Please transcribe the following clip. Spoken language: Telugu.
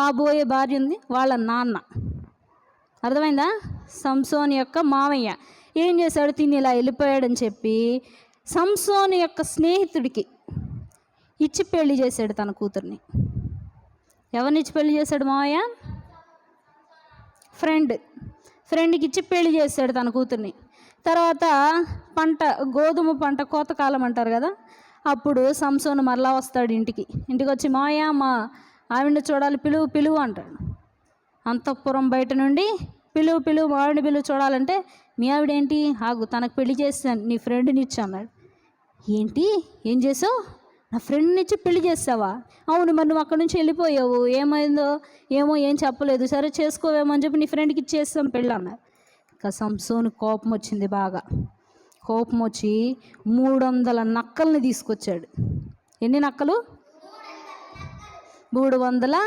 కాబోయే భార్య ఉంది, వాళ్ళ నాన్న. అర్థమైందా? సంసోను యొక్క మావయ్య ఏం చేశాడు? తిని ఇలా వెళ్ళిపోయాడని చెప్పి సంసోను యొక్క స్నేహితుడికి ఇచ్చి పెళ్లి చేశాడు తన కూతుర్ని. ఎవరిని ఇచ్చి పెళ్లి చేశాడు మావయ్య? ఫ్రెండ్కి ఇచ్చి పెళ్లి చేశాడు తన కూతుర్ని. తర్వాత గోధుమ పంట కోతకాలం అంటారు కదా, అప్పుడు సంసోను మరలా వస్తాడు ఇంటికి వచ్చి, మావయ్య మా ఆవిడని చూడాలి, పిలువు అంటాడు. అంతఃపురం బయట నుండి పిలువు మా ఆవిడని పిలువు చూడాలంటే, మీ ఆవిడేంటి? ఆగు, తనకు పెళ్లి చేస్తాను, నీ ఫ్రెండ్ని ఇచ్చి అన్నాడు. ఏంటి, ఏం చేసావు? నా ఫ్రెండ్ని ఇచ్చి పెళ్లి చేస్తావా? అవును, మరి నువ్వు అక్కడి నుంచి వెళ్ళిపోయావు, ఏమైందో ఏమో, ఏం చెప్పలేదు, సరే చేసుకోవేమో అని చెప్పి నీ ఫ్రెండ్కి ఇచ్చేస్తాం పెళ్ళి అన్నారు. ఇంకా సంసోను కోపం వచ్చింది, బాగా కోపం వచ్చి 300 నక్కల్ని తీసుకొచ్చాడు. ఎన్ని నక్కలు? 300